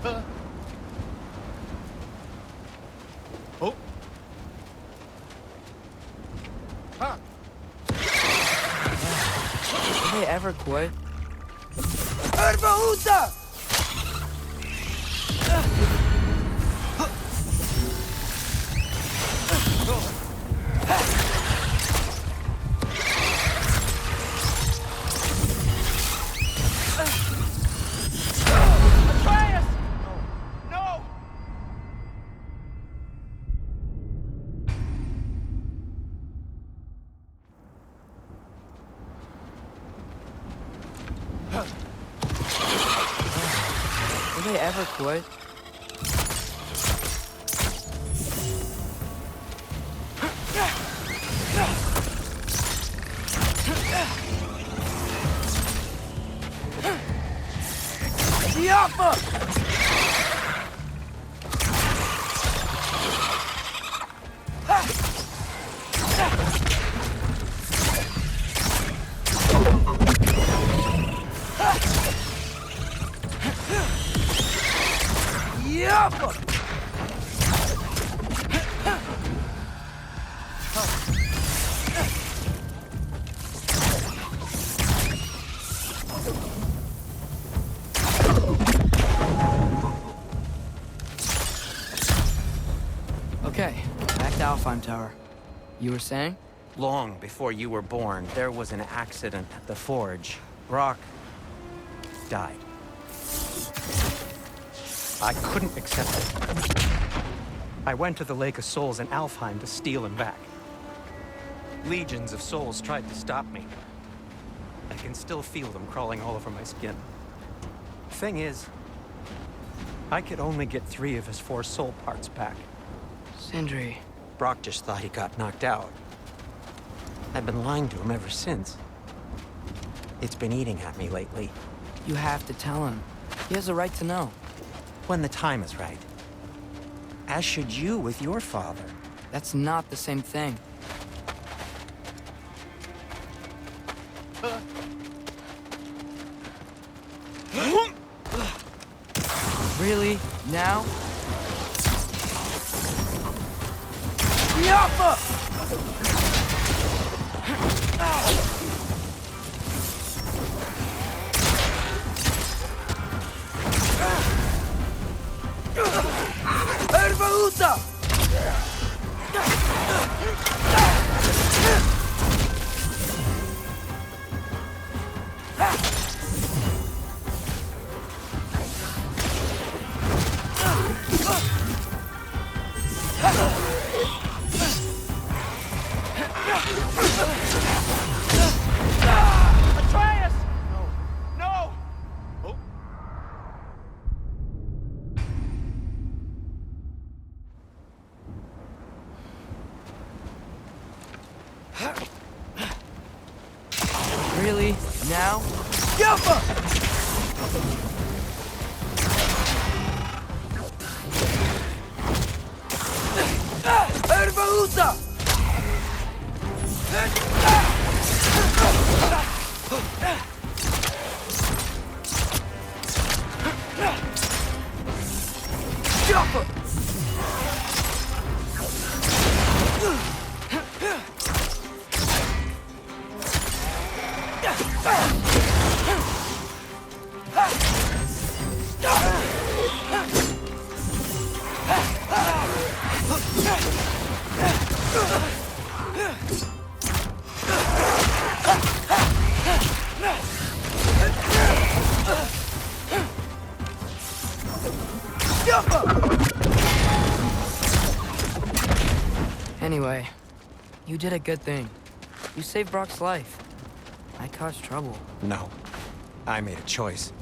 Oh. Huh. Will they ever quit? Erbaúta! Will they ever quit? Diapa! Diapa! Okay, back to Alfheim Tower. You were saying? Long before you were born, there was an accident at the forge. Brock died. I couldn't accept it. I went to the Lake of Souls in Alfheim to steal him back. Legions of souls tried to stop me. I can still feel them crawling all over my skin. Thing is, I could only get 3 of his 4 soul parts back. Sindri. Brock just thought he got knocked out. I've been lying to him ever since. It's been eating at me lately. You have to tell him. He has a right to know. When the time is right. As should you with your father. That's not the same thing. Really? Now? Diapa! Erbaúta! Atreus! No. No! Oh. Really? Now? Diapa! Erbaúta! Diapa! Anyway, you did a good thing. You saved Brock's life. I caused trouble. No. I made a choice.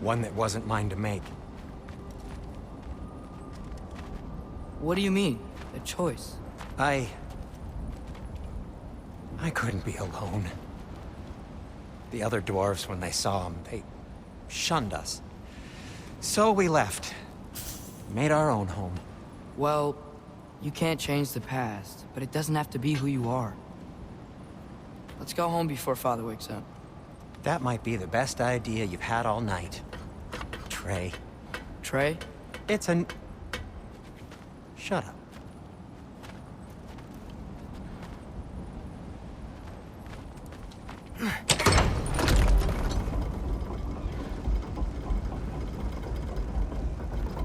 One that wasn't mine to make. What do you mean? A choice? I couldn't be alone. The other dwarves, when they saw him, they shunned us. So we left. Made our own home. Well, you can't change the past, but it doesn't have to be who you are. Let's go home before Father wakes up. That might be the best idea you've had all night, Trey. Trey? It's an... Shut up.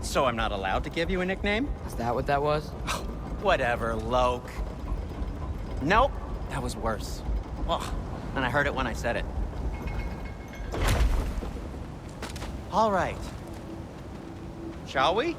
So I'm not allowed to give you a nickname? Is that what that was? Whatever, Loke. Nope, that was worse. Ugh, and I heard it when I said it. All right. Shall we?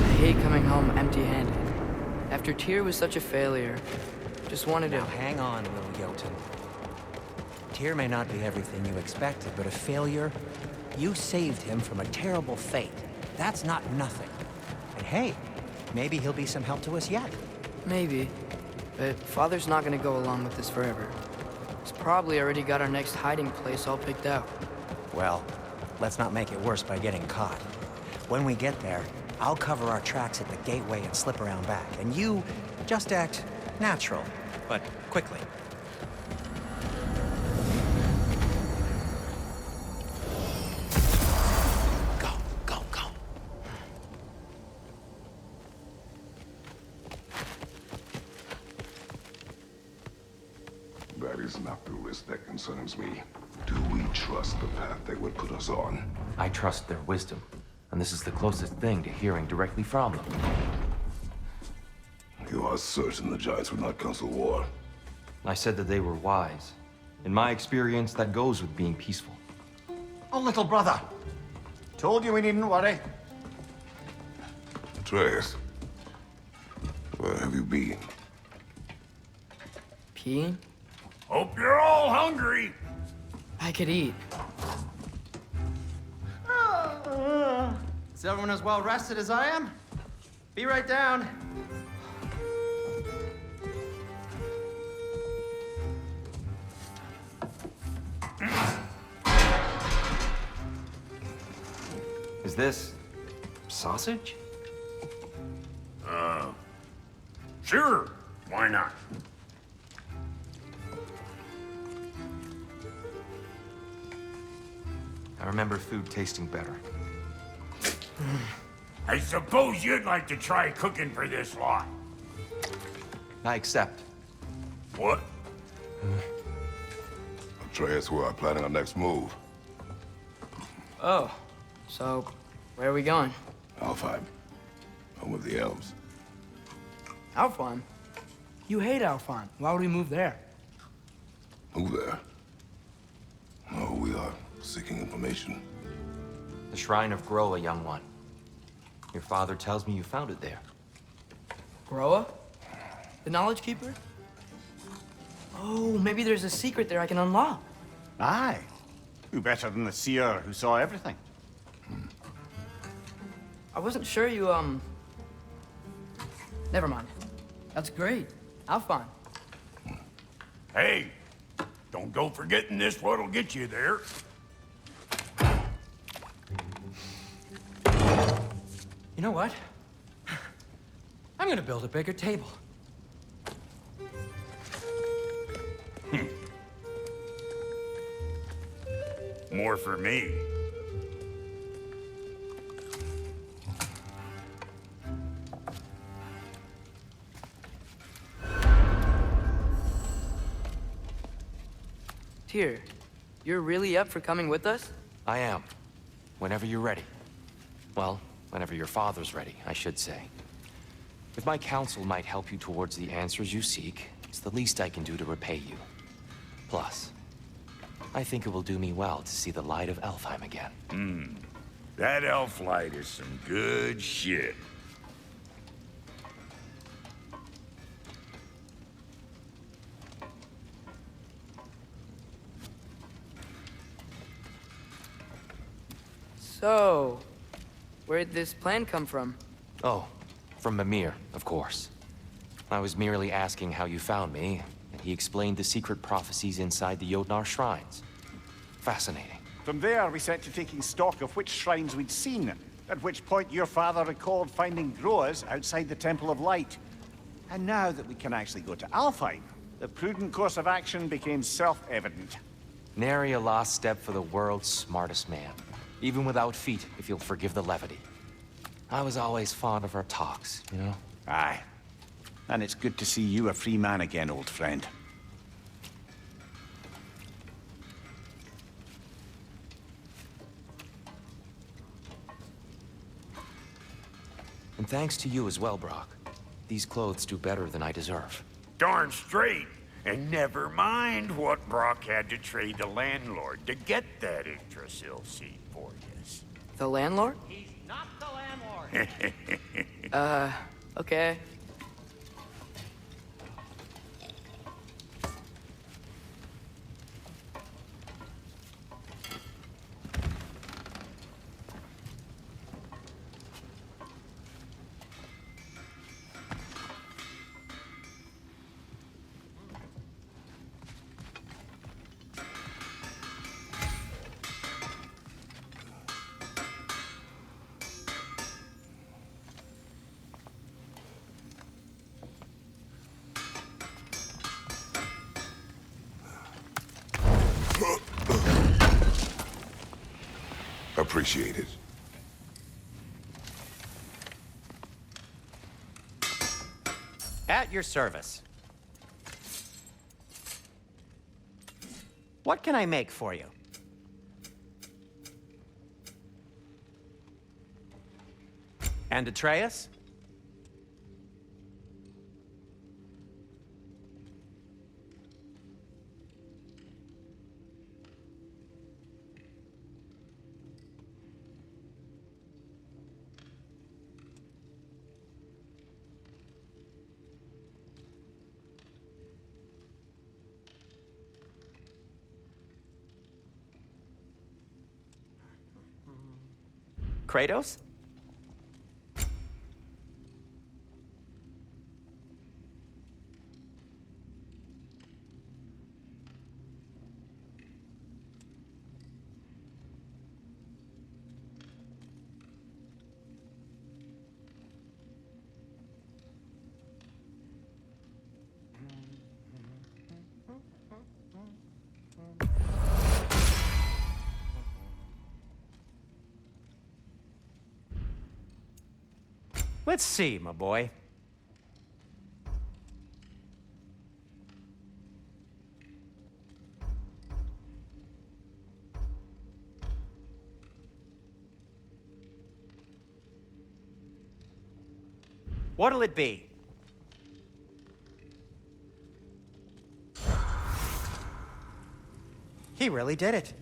I hate coming home empty-handed. After Tyr was such a failure, just wanted to... Now hang on, little Jotun. Tyr may not be everything you expected, but a failure? You saved him from a terrible fate. That's not nothing. And hey, maybe he'll be some help to us yet. Maybe. But Father's not gonna go along with this forever. He's probably already got our next hiding place all picked out. Well, let's not make it worse by getting caught. When we get there, I'll cover our tracks at the gateway and slip around back. And you just act natural, but quickly. Go, go, go. That is not the risk that concerns me. Do we trust the path they would put us on? I trust their wisdom, and this is the closest thing to hearing directly from them. You are certain the Giants would not counsel war? I said that they were wise. In my experience, that goes with being peaceful. Oh, little brother. Told you we needn't worry. Atreus, where have you been? Peeing? Hope you're all hungry. I could eat. Is everyone as well rested as I am? Be right down. Is this sausage? Sure. Why not? I remember food tasting better. I suppose you'd like to try cooking for this lot. I accept. What? Atreus, we are planning our next move. Oh. So, where are we going? Alfheim. Home of the elves. Alfheim? You hate Alfheim. Why would we move there? Who there? No, we are seeking information. The Shrine of Groa, young one. Your father tells me you found it there. Groa? The Knowledge Keeper? Oh, maybe there's a secret there I can unlock. Aye. Who better than the seer who saw everything? I wasn't sure you, Never mind. That's great. Alfheim. Hey, don't go forgetting this what'll get you there. You know what? I'm gonna build a bigger table. More for me. Tyr, you're really up for coming with us? I am. Whenever you're ready. Well, whenever your father's ready, I should say. If my counsel might help you towards the answers you seek, it's the least I can do to repay you. Plus, I think it will do me well to see the light of Alfheim again. That elf light is some good shit. So, where'd this plan come from? Oh, from Mimir, of course. I was merely asking how you found me, and he explained the secret prophecies inside the Jotnar shrines. Fascinating. From there, we set to taking stock of which shrines we'd seen, at which point your father recalled finding growers outside the Temple of Light. And now that we can actually go to Alfheim, the prudent course of action became self-evident. Nary a lost step for the world's smartest man. Even without feet, if you'll forgive the levity. I was always fond of our talks, you know? Aye. And it's good to see you a free man again, old friend. And thanks to you as well, Brock. These clothes do better than I deserve. Darn straight. And never mind what Brock had to trade the landlord to get that Yggdrasil seed for us. The landlord? He's not the landlord. Okay. Appreciate it. At your service. What can I make for you? And Atreus? Kratos? Let's see, my boy. What'll it be? He really did it.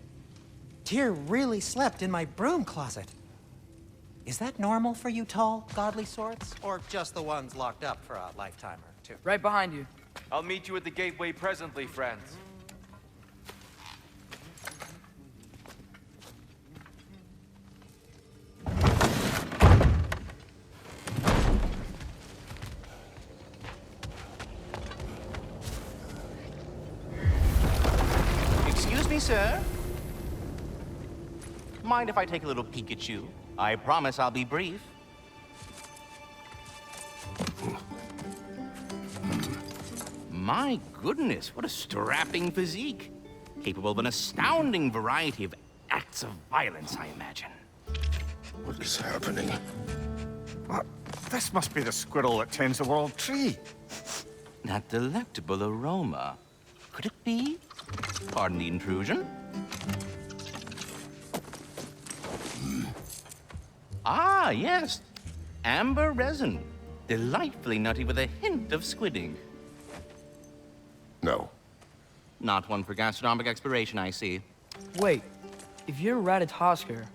Tyr really slept in my broom closet. Is that normal for you tall, godly swords? Or just the ones locked up for a lifetime or two? Right behind you. I'll meet you at the gateway presently, friends. Excuse me, sir. Mind if I take a little peek at you? I promise I'll be brief. My goodness, what a strapping physique. Capable of an astounding variety of acts of violence, I imagine. What is happening? What? This must be the squirrel that tends the world tree. That delectable aroma. Could it be? Pardon the intrusion. Ah, yes. Amber resin. Delightfully nutty with a hint of squidding. No. Not one for gastronomic exploration, I see. Wait, if you're Ratatoskr,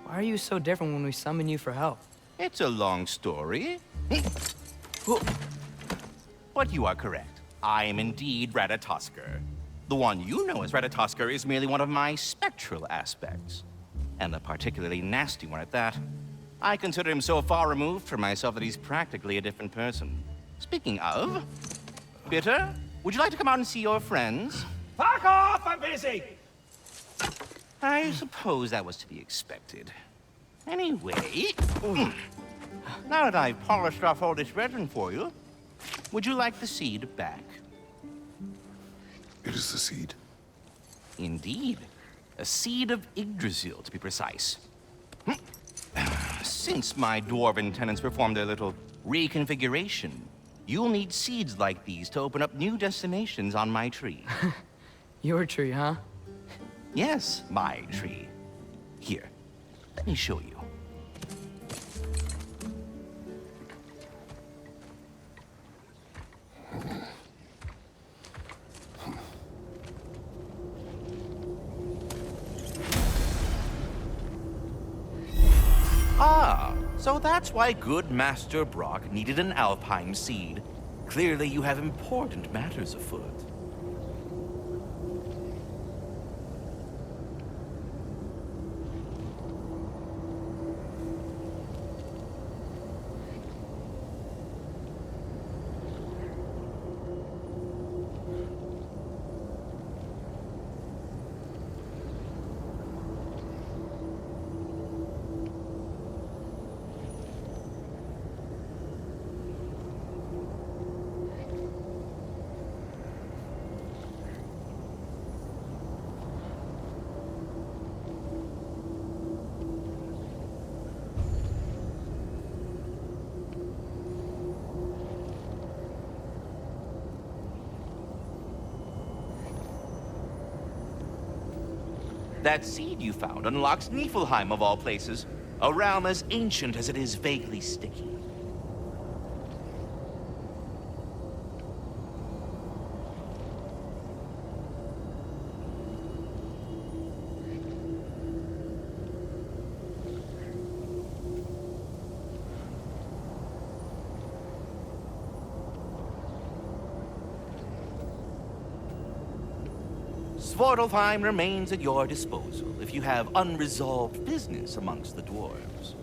why are you so different when we summon you for help? It's a long story. But you are correct. I am indeed Ratatoskr. The one you know as Ratatoskr is merely one of my spectral aspects. And a particularly nasty one at that. I consider him so far removed from myself that he's practically a different person. Speaking of, Bitter, would you like to come out and see your friends? Fuck off! I'm busy! I suppose that was to be expected. Anyway, now that I've polished off all this resin for you, would you like the seed back? It is the seed. Indeed. A seed of Yggdrasil, to be precise. Since my dwarven tenants performed their little reconfiguration, you'll need seeds like these to open up new destinations on my tree. Your tree, huh? Yes, my tree. Here, let me show you. Ah, so that's why good Master Brock needed an Alpine seed. Clearly you have important matters afoot. That seed you found unlocks Niflheim of all places, a realm as ancient as it is vaguely sticky. Svartalfheim remains at your disposal if you have unresolved business amongst the dwarves.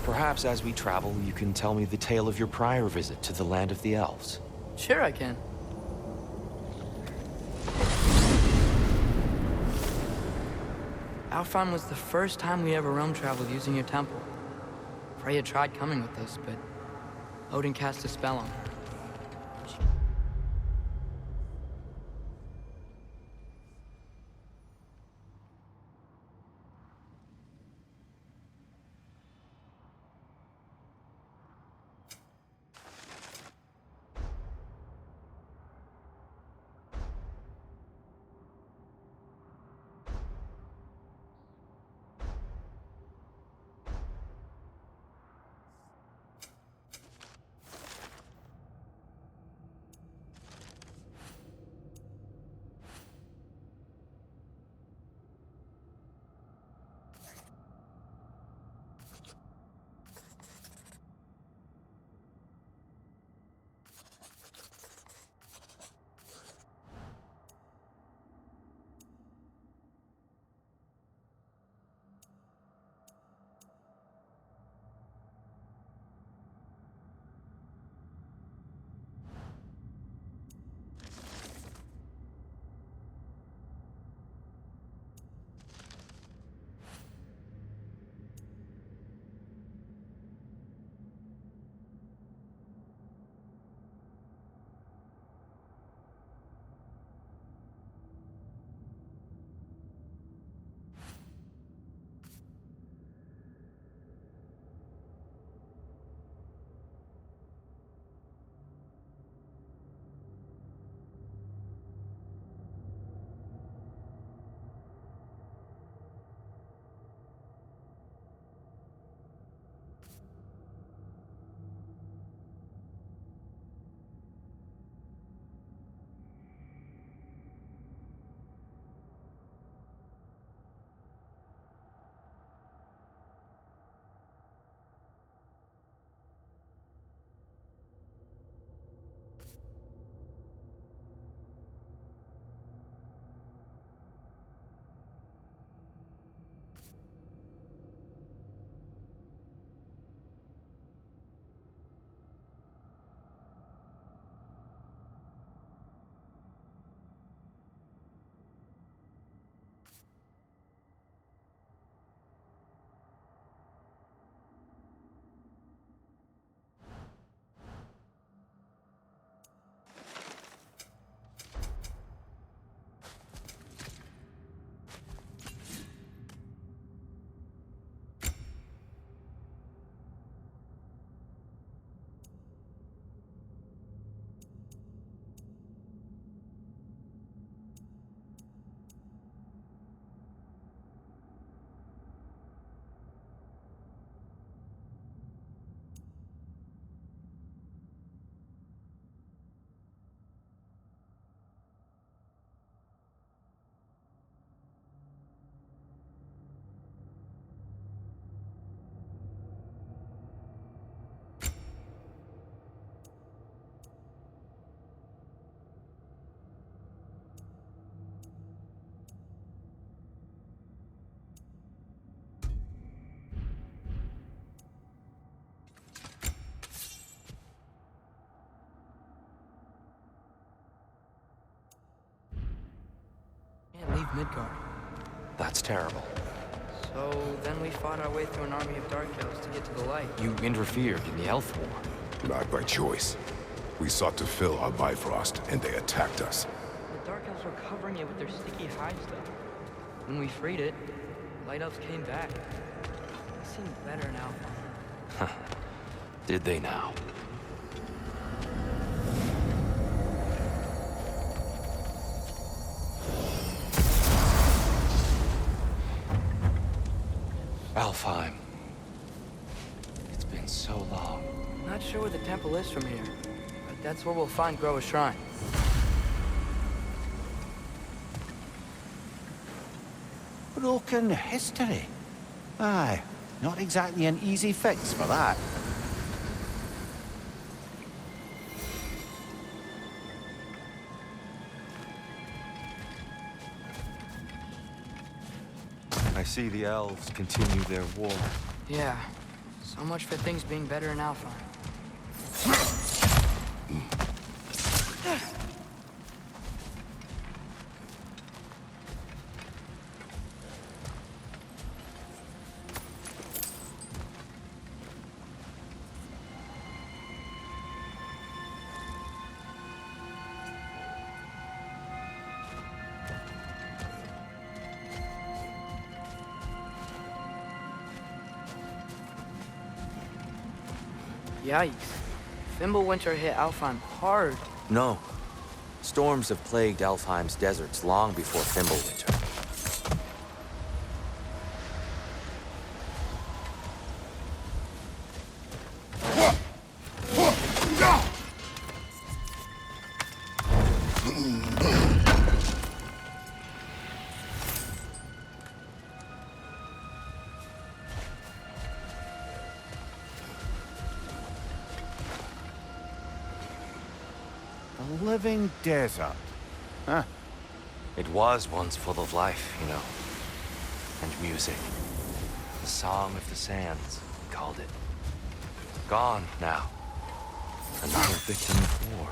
Perhaps as we travel, you can tell me the tale of your prior visit to the land of the elves. Sure I can. Alfheim was the first time we ever realm traveled using your temple. Freya tried coming with us, but Odin cast a spell on her. Midgard. That's terrible. So then we fought our way through an army of Dark Elves to get to the light. You interfered in the Elf War. Not by choice. We sought to fill our Bifrost, and they attacked us. The Dark Elves were covering it with their sticky hive stuff. When we freed it, Light Elves came back. They seemed better now. Did they now? Alfheim. It's been so long. Not sure where the temple is from here, but that's where we'll find Groa's shrine. Broken history. Aye, not exactly an easy fix for that. I see the elves continue their war. Yeah, so much for things being better in Alpha. Yikes. Fimbulwinter hit Alfheim hard. No. Storms have plagued Alfheim's deserts long before Fimbulwinter. A living desert. Huh. It was once full of life, you know. And music. The Song of the Sands, we called it. Gone now. Another victim of war.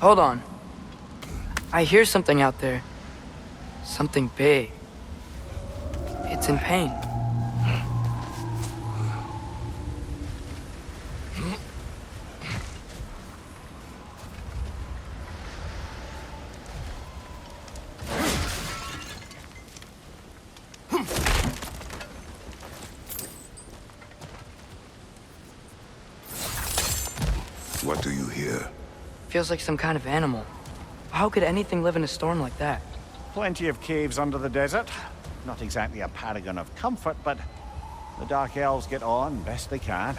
Hold on. I hear something out there. Something big. It's in pain. What do you hear? Feels like some kind of animal. How could anything live in a storm like that? Plenty of caves under the desert. Not exactly a paragon of comfort, but the Dark Elves get on best they can.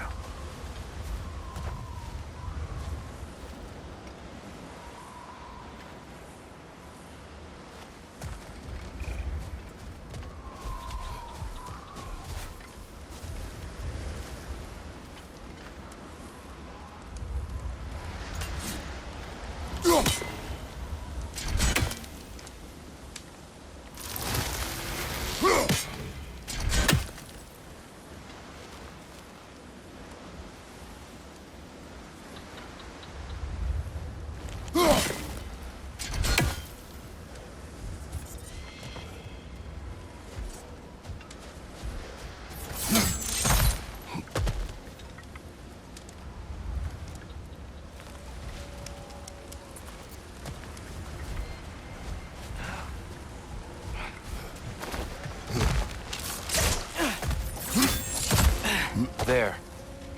There.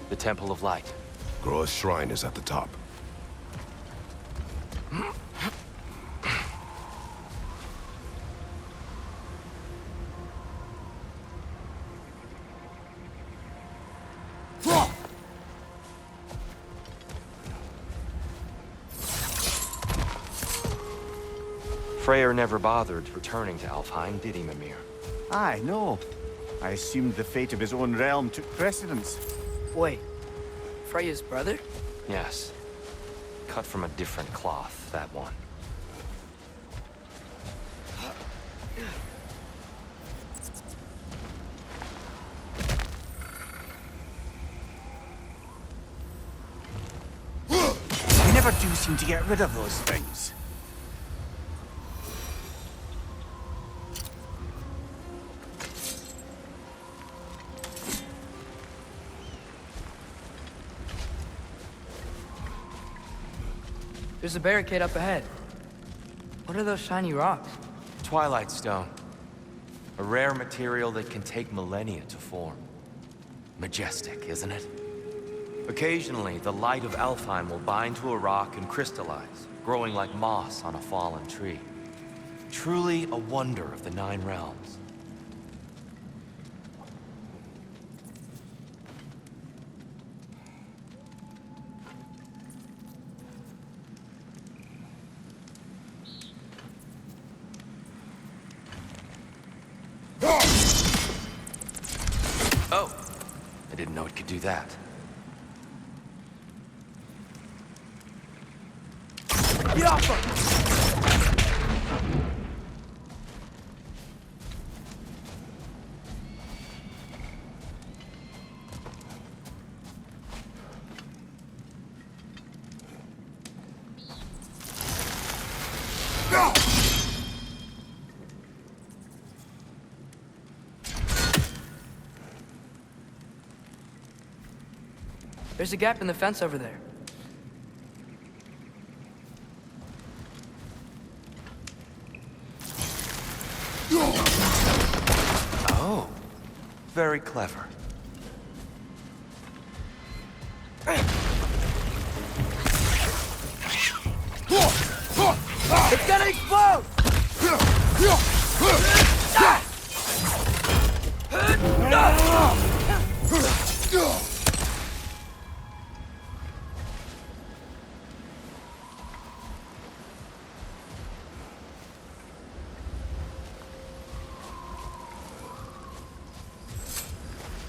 The Temple of Light. Groa's shrine is at the top. Freyr never bothered returning to Alfheim, did he, Mimir? Aye, no. I assumed the fate of his own realm took precedence. Wait, Freya's brother? Yes. Cut from a different cloth, that one. You never do seem to get rid of those things. There's a barricade up ahead. What are those shiny rocks? Twilight Stone. A rare material that can take millennia to form. Majestic, isn't it? Occasionally, the light of Alfheim will bind to a rock and crystallize, growing like moss on a fallen tree. Truly a wonder of the Nine Realms. Oh, I didn't know it could do that. There's a gap in the fence over there. Oh, very clever. It's gonna explode!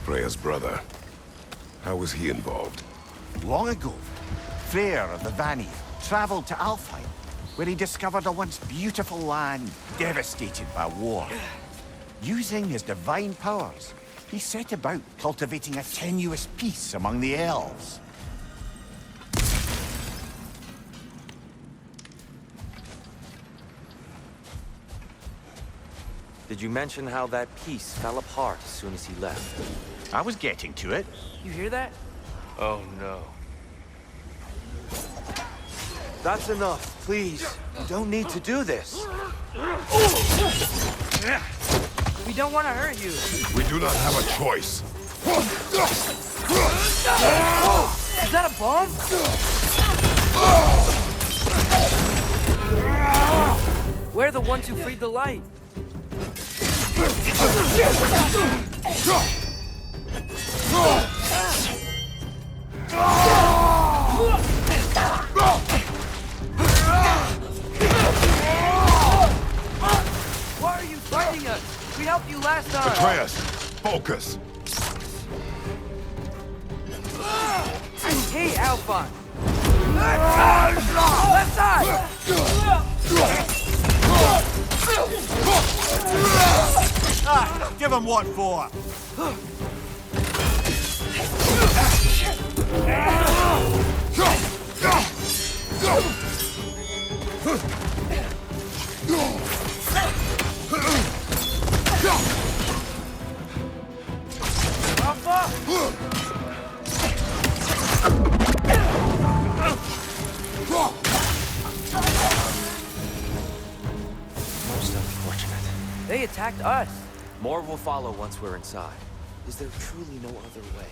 Freya's brother. How was he involved? Long ago, Freyr of the Vanir traveled to Alfheim, where he discovered a once beautiful land devastated by war. Using his divine powers, he set about cultivating a tenuous peace among the elves. Did you mention how that piece fell apart as soon as he left? I was getting to it. You hear that? Oh no. That's enough, please. You don't need to do this. We don't want to hurt you. We do not have a choice. Is that a bomb? We're the ones who freed the light. Why are you fighting us? We helped you last time. Atreus, focus. I hate Alpha. Left side! Give him what for? Most unfortunate. They attacked us. More will follow once we're inside. Is there truly no other way?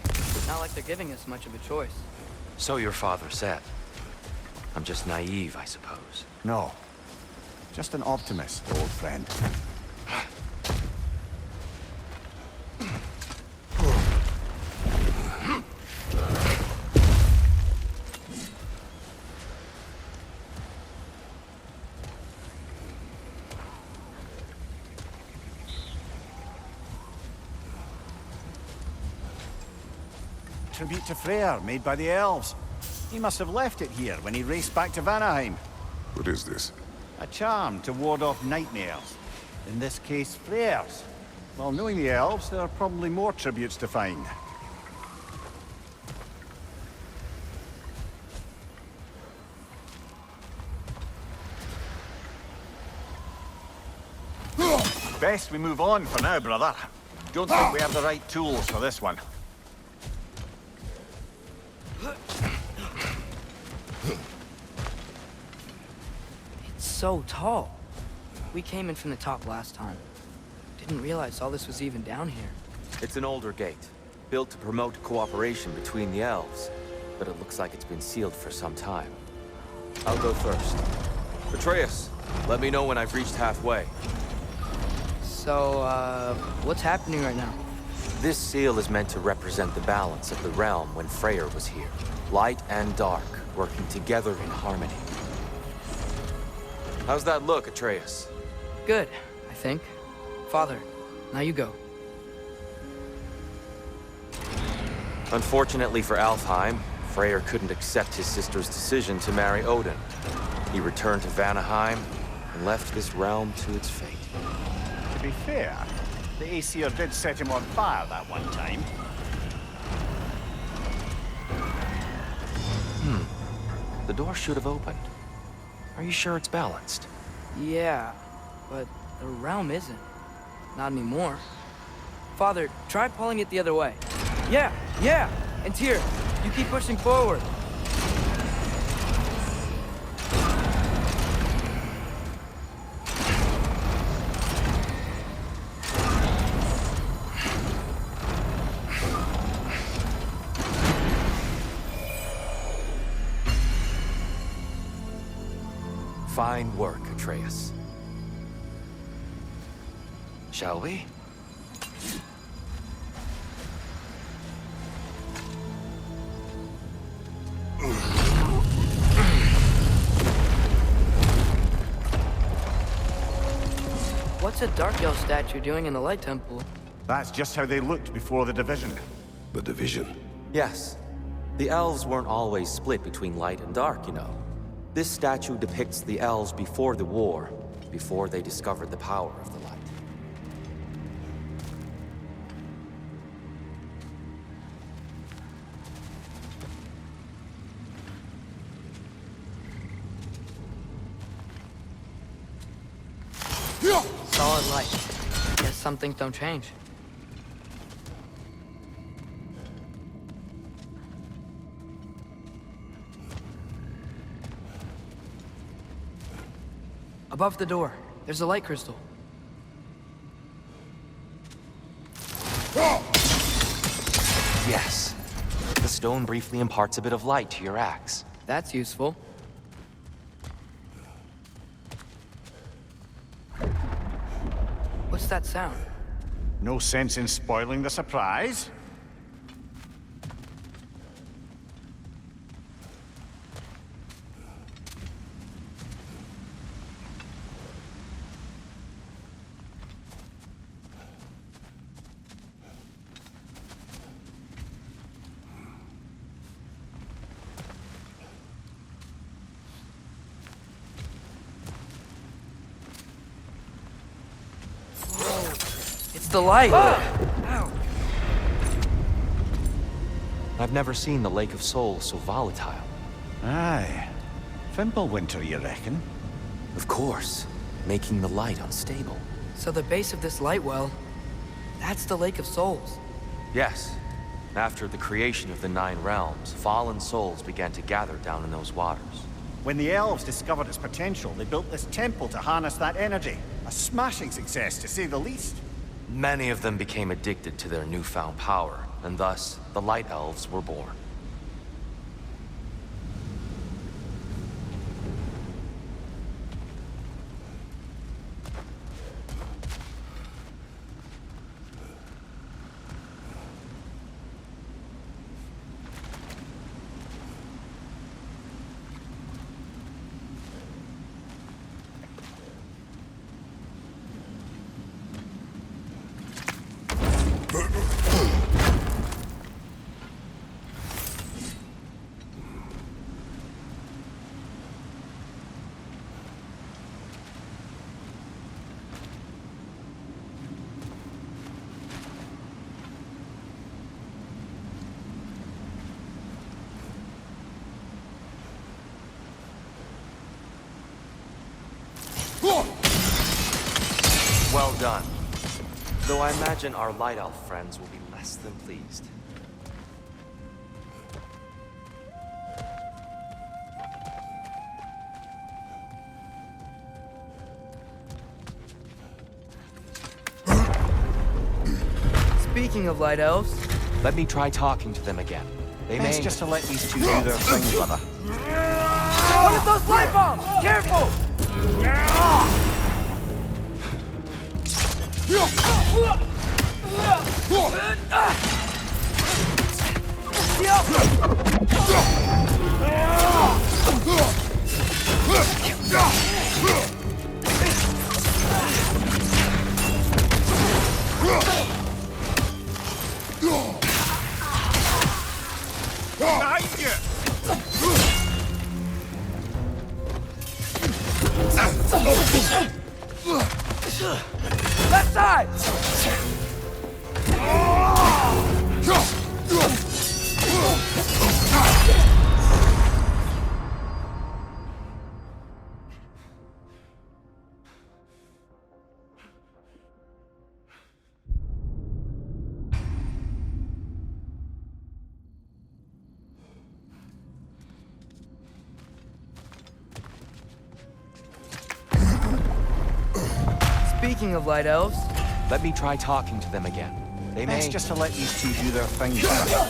Not like they're giving us much of a choice. So your father said. I'm just naive, I suppose. No. Just an optimist, old friend. Tribute to Freyr, made by the elves. He must have left it here when he raced back to Vanaheim. What is this? A charm to ward off nightmares. In this case, Freyr's. Well, knowing the elves, there are probably more tributes to find. Best we move on for now, brother. Don't think we have the right tools for this one. It's so tall. We came in from the top last time. Didn't realize all this was even down here. It's an older gate, built to promote cooperation between the elves, but it looks like it's been sealed for some time. I'll go first. Atreus, let me know when I've reached halfway. So, what's happening right now? This seal is meant to represent the balance of the realm when Freyr was here. Light and dark, working together in harmony. How's that look, Atreus? Good, I think. Father, now you go. Unfortunately for Alfheim, Freyr couldn't accept his sister's decision to marry Odin. He returned to Vanaheim and left this realm to its fate. To be fair, the Aesir did set him on fire that one time. The door should have opened. Are you sure it's balanced? Yeah, but the realm isn't. Not anymore. Father, try pulling it the other way. Yeah! And Tyr, you keep pushing forward. Fine work, Atreus. Shall we? What's a Dark Elf statue doing in the Light Temple? That's just how they looked before the division. The division. Yes. The elves weren't always split between light and dark, you know. This statue depicts the elves before the war, before they discovered the power of the light. Solid light. Guess some things don't change. Above the door, there's a light crystal. Yes. The stone briefly imparts a bit of light to your axe. That's useful. What's that sound? No sense in spoiling the surprise. It's the light! Ow! I've never seen the Lake of Souls so volatile. Aye. Fimbulwinter, you reckon? Of course, making the light unstable. So the base of this light well, that's the Lake of Souls. Yes. After the creation of the Nine Realms, fallen souls began to gather down in those waters. When the elves discovered its potential, they built this temple to harness that energy. A smashing success, to say the least. Many of them became addicted to their newfound power, and thus, the Light Elves were born. Well done. Though I imagine our Light Elf friends will be less than pleased. Speaking of light elves, Let me try talking to them again. They Best may... just to let these two do their thing, brother. One of those light bombs! Careful! Behind you! Left side! speaking of light elves, Let me try talking to them again. They may... Best just to let these two do their thing, brother.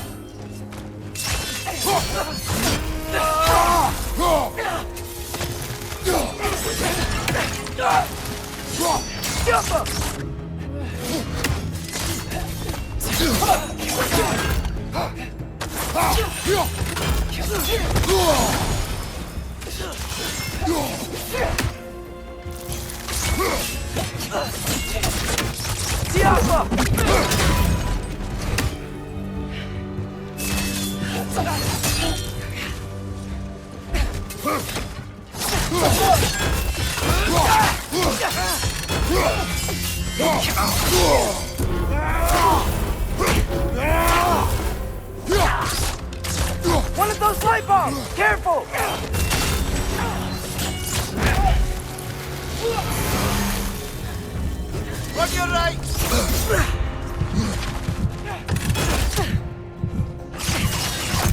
One of those light bombs! Careful! On your right!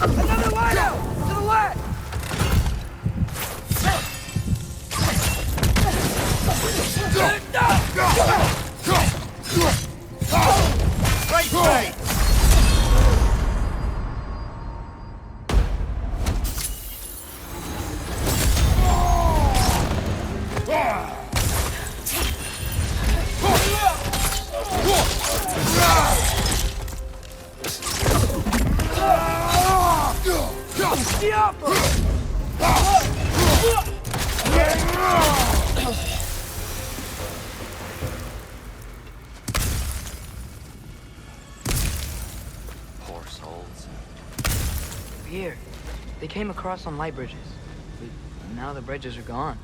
Another light out! To the left! Right side! Poor souls. here, they came across on light bridges. But now the bridges are gone.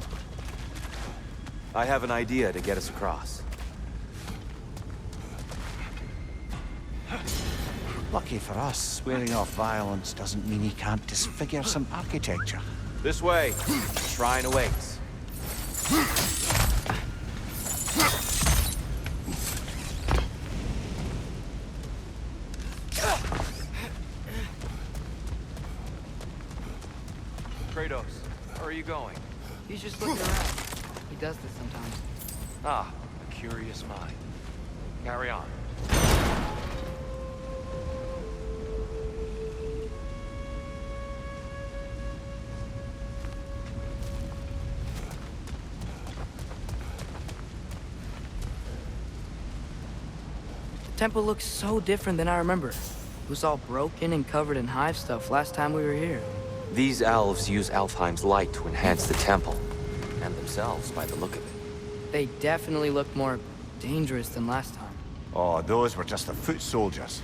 I have an idea to get us across. Lucky for us, swearing off violence doesn't mean he can't disfigure some architecture. This way. Shrine awaits. Kratos, where are you going? He's just looking around. He does this sometimes. Ah, a curious mind. Carry on. The temple looks so different than I remember. It was all broken and covered in hive stuff last time we were here. These elves use Alfheim's light to enhance the temple, and themselves by the look of it. They definitely look more dangerous than last time. Oh, those were just the foot soldiers.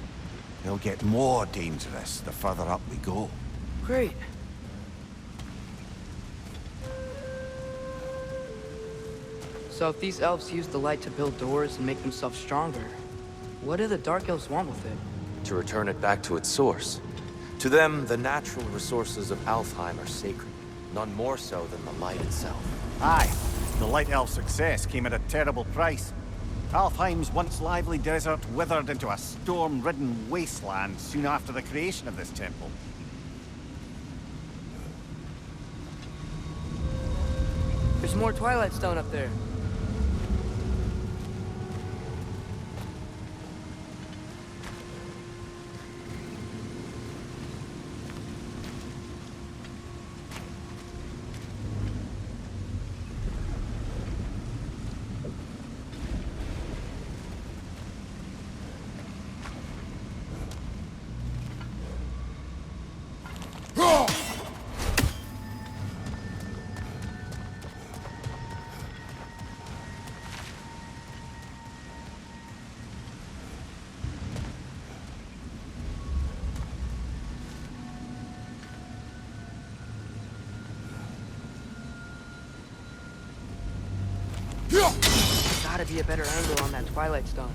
They'll get more dangerous the further up we go. Great. So if these elves use the light to build doors and make themselves stronger, what do the Dark Elves want with it? To return it back to its source. To them, the natural resources of Alfheim are sacred, none more so than the light itself. Aye, the Light Elf success came at a terrible price. Alfheim's once lively desert withered into a storm-ridden wasteland soon after the creation of this temple. There's more Twilight Stone up there. Gotta be a better angle on that Twilight Stone.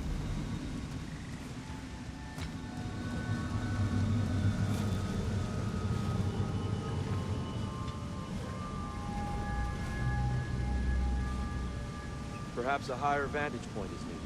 Perhaps a higher vantage point is needed.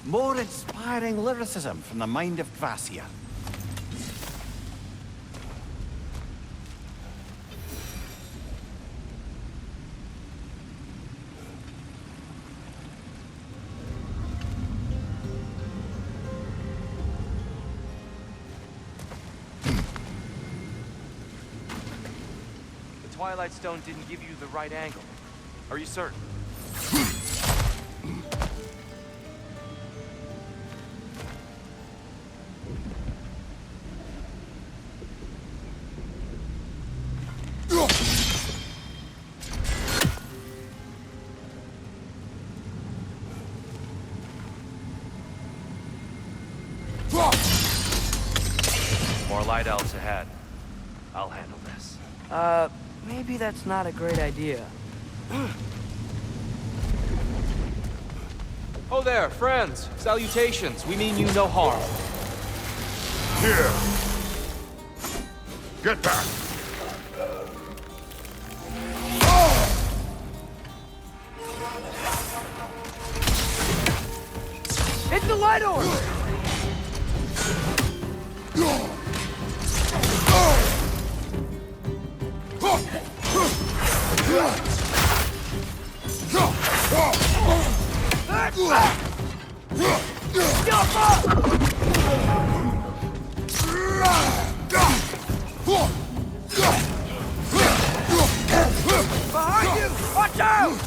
More inspiring lyricism from the mind of Gracia. The Twilight Stone didn't give you the right angle. Are you certain? More light elves ahead. I'll handle this. Maybe that's not a great idea. Oh there, friends. Salutations. We mean you no harm. Here. Get back. It's the light orb! Behind you! Watch out!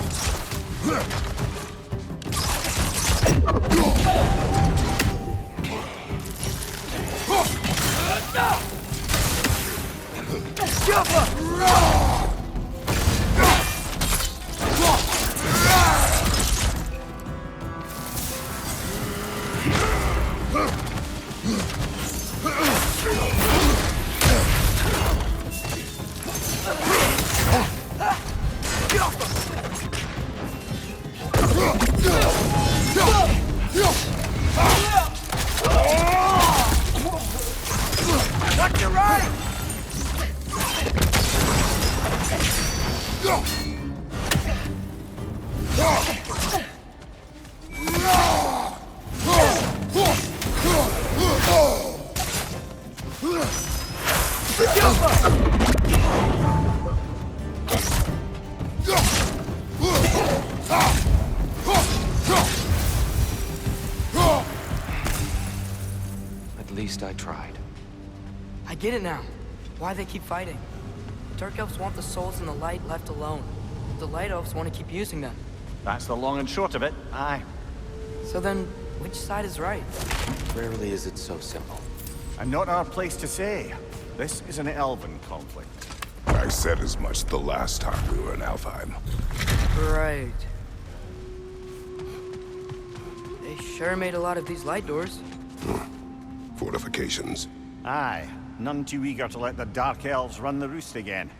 Watch your right! At least I tried. I get it now. Why they keep fighting. Dark elves want the souls in the light left alone. The light elves want to keep using them. That's the long and short of it, aye. So then, which side is right? Rarely is it so simple. And not our place to say. This is an elven conflict. I said as much the last time we were in Alfheim. Right. They sure made a lot of these light doors. Fortifications. Aye, none too eager to let the Dark Elves run the roost again.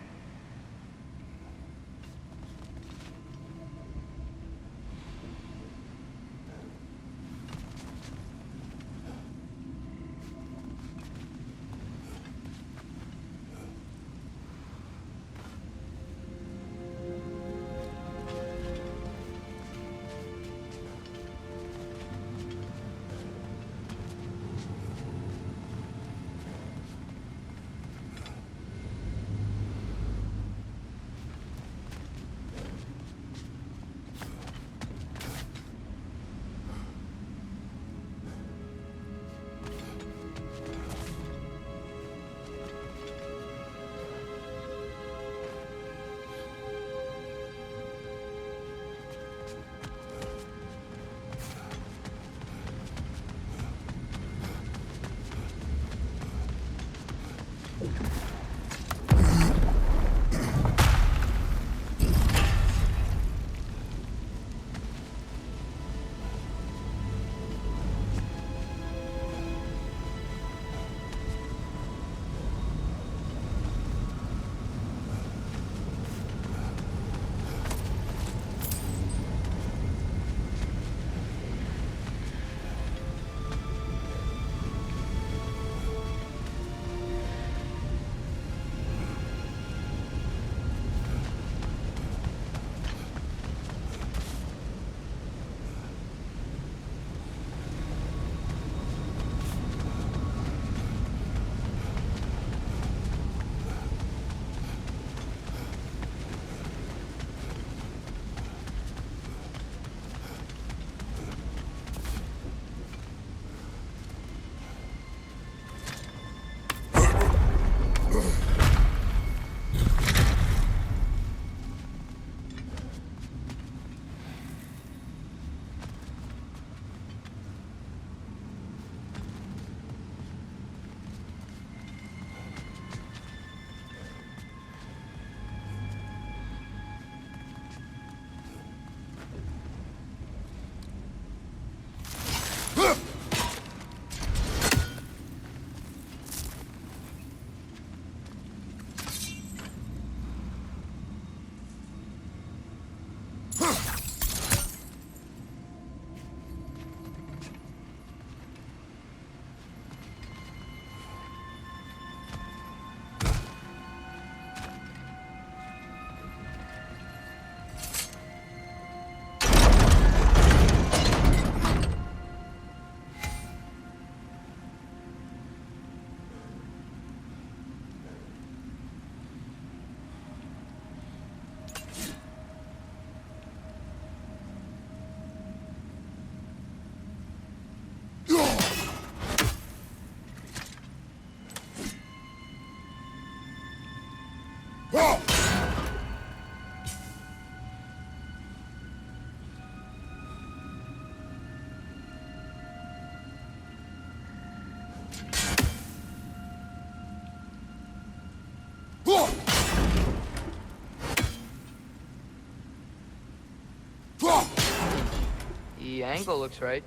The angle looks right.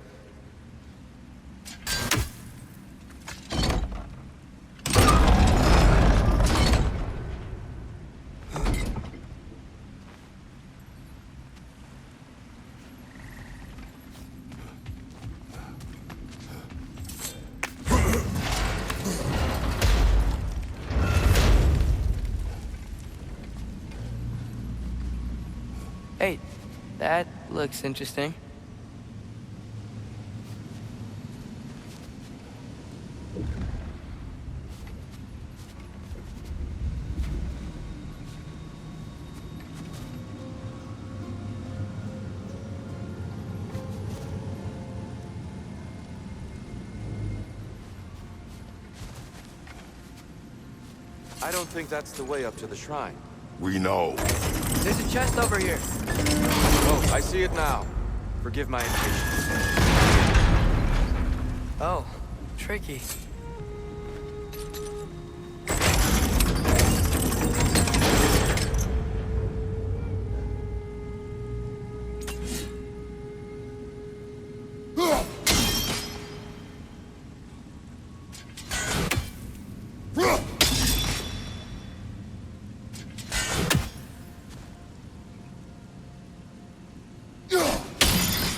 Hey, that looks interesting. I don't think that's the way up to the shrine. We know. There's a chest over here. Oh, I see it now. Forgive my impatience. Oh, tricky.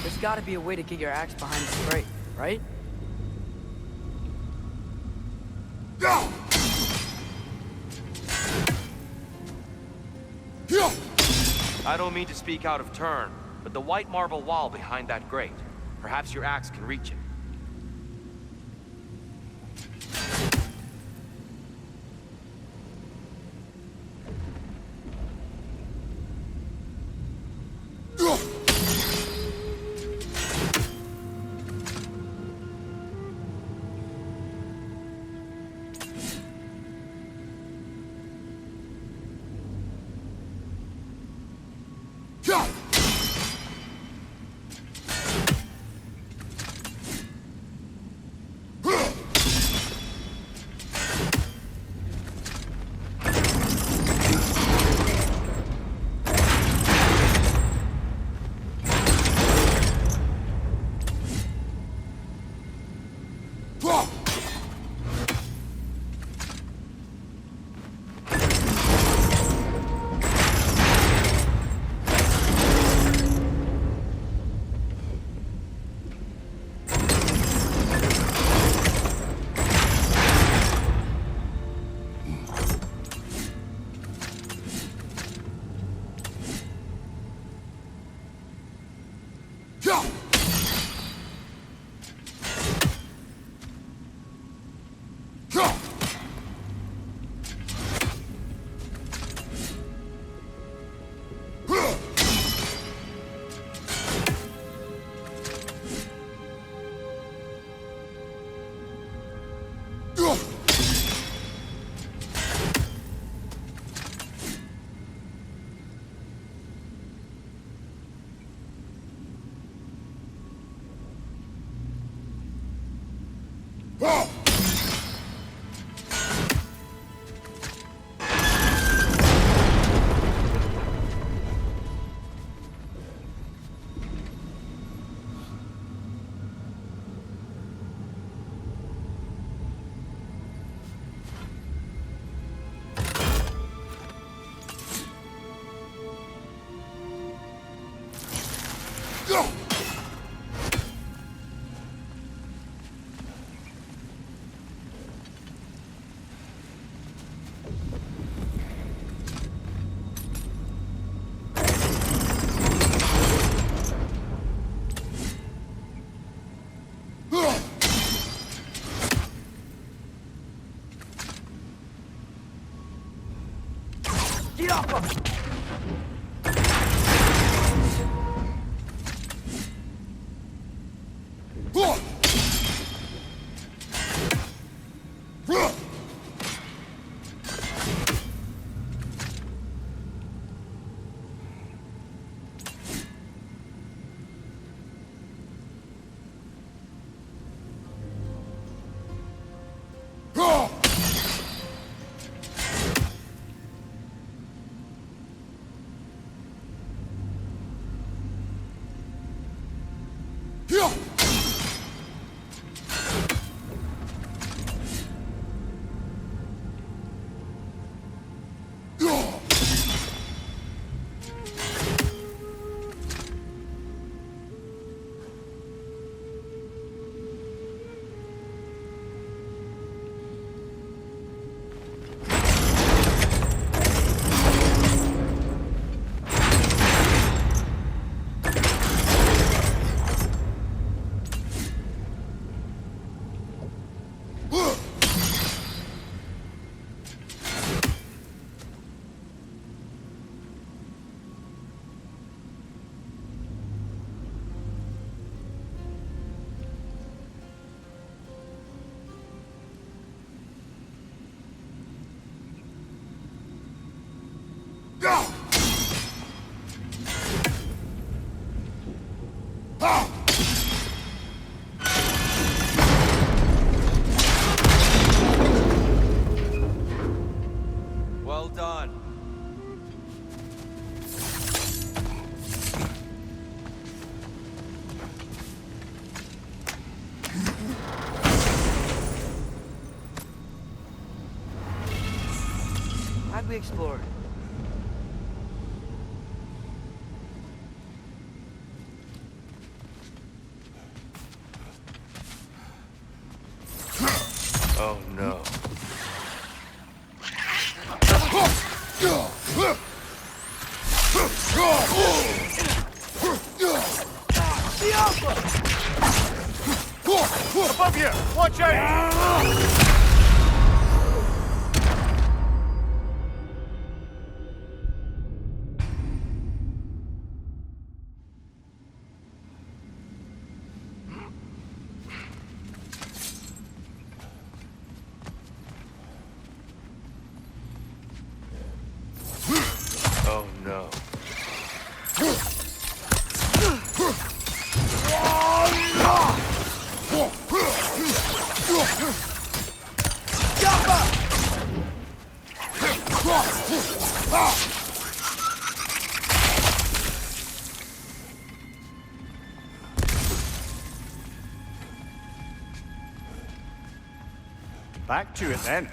There's gotta be a way to get your axe behind this crate, right? I don't mean to speak out of turn, but the white marble wall behind that grate. Perhaps your axe can reach it. Get off him! Well done. Glad we explored. Oh no. The Alpha! Above you! Watch out! Oh no. Back to it then.